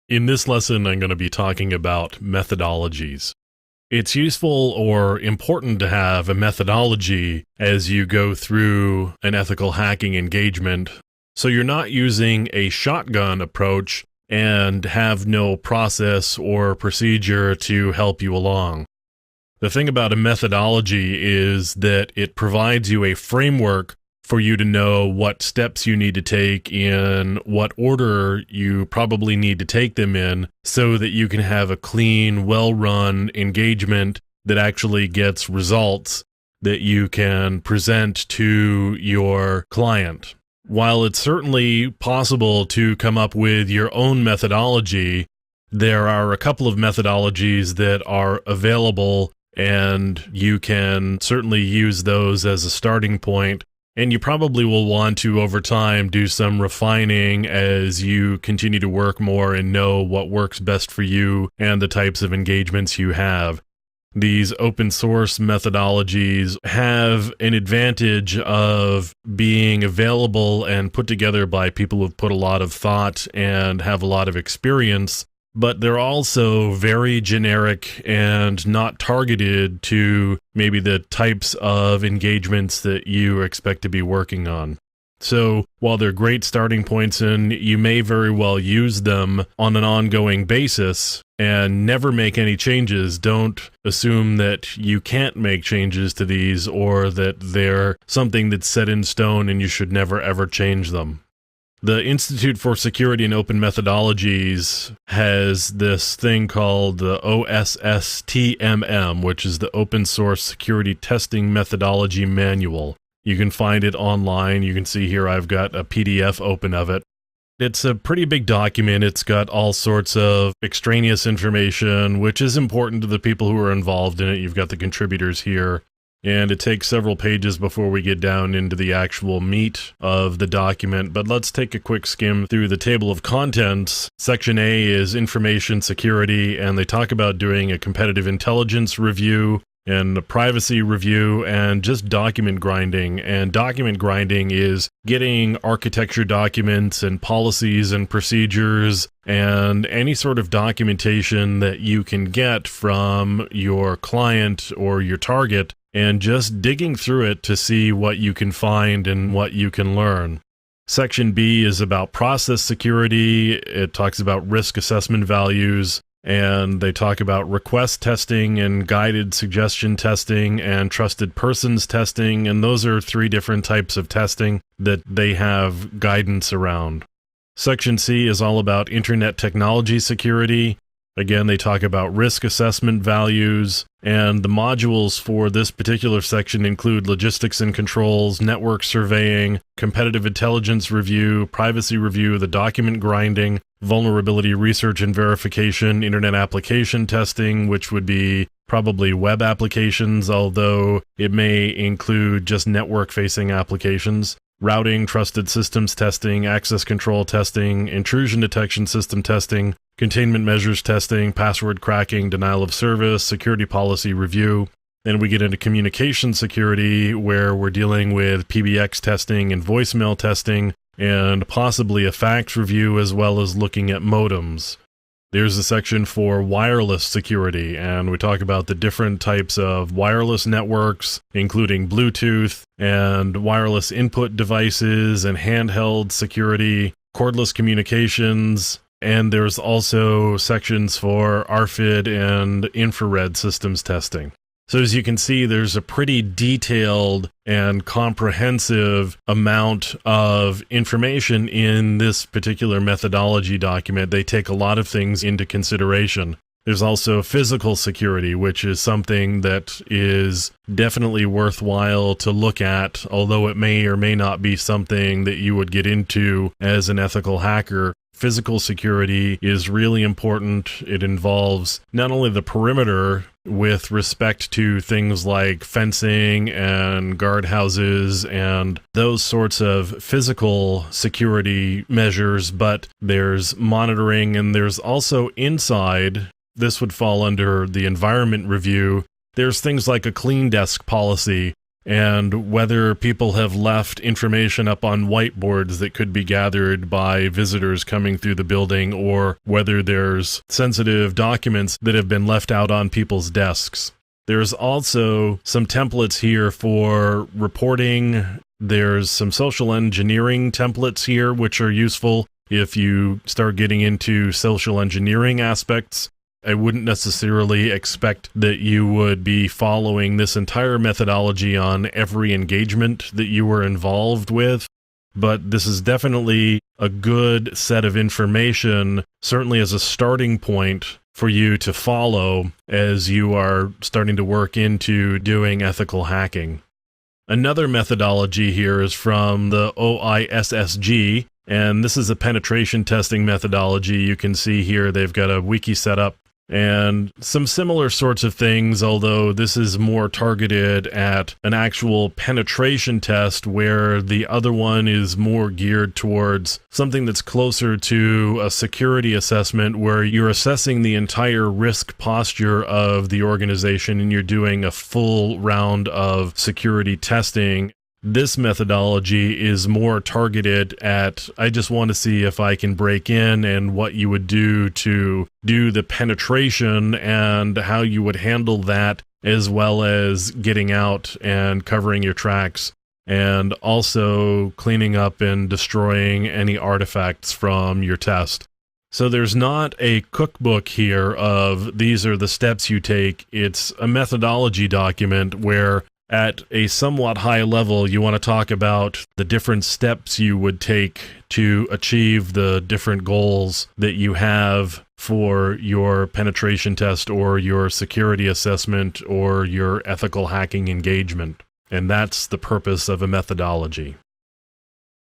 In this lesson, I'm going to be talking about methodologies. It's useful or important to have a methodology as you go through an ethical hacking engagement, so you're not using a shotgun approach and have no process or procedure to help you along. The thing about a methodology is that it provides you a framework for you to know what steps you need to take in what order you probably need to take them in so that you can have a clean, well-run engagement that actually gets results that you can present to your client. While it's certainly possible to come up with your own methodology, there are a couple of methodologies that are available, and you can certainly use those as a starting point. And you probably will want to, over time, do some refining as you continue to work more and know what works best for you and the types of engagements you have. These open source methodologies have an advantage of being available and put together by people who've put a lot of thought and have a lot of experience, but they're also very generic and not targeted to maybe the types of engagements that you expect to be working on. So while they're great starting points and you may very well use them on an ongoing basis and never make any changes, don't assume that you can't make changes to these or that they're something that's set in stone and you should never ever change them. The Institute for Security and Open Methodologies has this thing called the OSSTMM, which is the Open Source Security Testing Methodology Manual. You can find it online. You can see here I've got a PDF open of it. It's a pretty big document. It's got all sorts of extraneous information, which is important to the people who are involved in it. You've got the contributors here. And it takes several pages before we get down into the actual meat of the document, but let's take a quick skim through the table of contents. Section A is information security, and they talk about doing a competitive intelligence review and a privacy review and just document grinding. And document grinding is getting architecture documents and policies and procedures and any sort of documentation that you can get from your client or your target, and just digging through it to see what you can find and what you can learn. Section B is about process security. It talks about risk assessment values, and they talk about request testing and guided suggestion testing and trusted persons testing, and those are three different types of testing that they have guidance around. Section C is all about internet technology security. Again, they talk about risk assessment values, and the modules for this particular section include logistics and controls, network surveying, competitive intelligence review, privacy review, the document grinding, vulnerability research and verification, internet application testing, which would be probably web applications, although it may include just network-facing applications, routing, trusted systems testing, access control testing, intrusion detection system testing, containment measures testing, password cracking, denial of service, security policy review. Then we get into communication security, where we're dealing with PBX testing and voicemail testing, and possibly a fax review, as well as looking at modems. There's a section for wireless security, and we talk about the different types of wireless networks, including Bluetooth and wireless input devices and handheld security, cordless communications, and there's also sections for RFID and infrared systems testing. So as you can see, there's a pretty detailed and comprehensive amount of information in this particular methodology document. They take a lot of things into consideration. There's also physical security, which is something that is definitely worthwhile to look at, although it may or may not be something that you would get into as an ethical hacker. Physical security is really important. It involves not only the perimeter with respect to things like fencing and guardhouses and those sorts of physical security measures, but there's monitoring, and there's also inside. This would fall under the environment review. There's things like a clean desk policy and whether people have left information up on whiteboards that could be gathered by visitors coming through the building, or whether there's sensitive documents that have been left out on people's desks. There's also some templates here for reporting. There's some social engineering templates here, which are useful if you start getting into social engineering aspects. I wouldn't necessarily expect that you would be following this entire methodology on every engagement that you were involved with, but this is definitely a good set of information, certainly as a starting point for you to follow as you are starting to work into doing ethical hacking. Another methodology here is from the OISSG, and this is a penetration testing methodology. You can see here they've got a wiki set up and some similar sorts of things, although this is more targeted at an actual penetration test, where the other one is more geared towards something that's closer to a security assessment, where you're assessing the entire risk posture of the organization and you're doing a full round of security testing. This methodology is more targeted at, I just want to see if I can break in, and what you would do to do the penetration and how you would handle that, as well as getting out and covering your tracks, and also cleaning up and destroying any artifacts from your test. So there's not a cookbook here of these are the steps you take. It's a methodology document where at a somewhat high level, you want to talk about the different steps you would take to achieve the different goals that you have for your penetration test or your security assessment or your ethical hacking engagement. And that's the purpose of a methodology.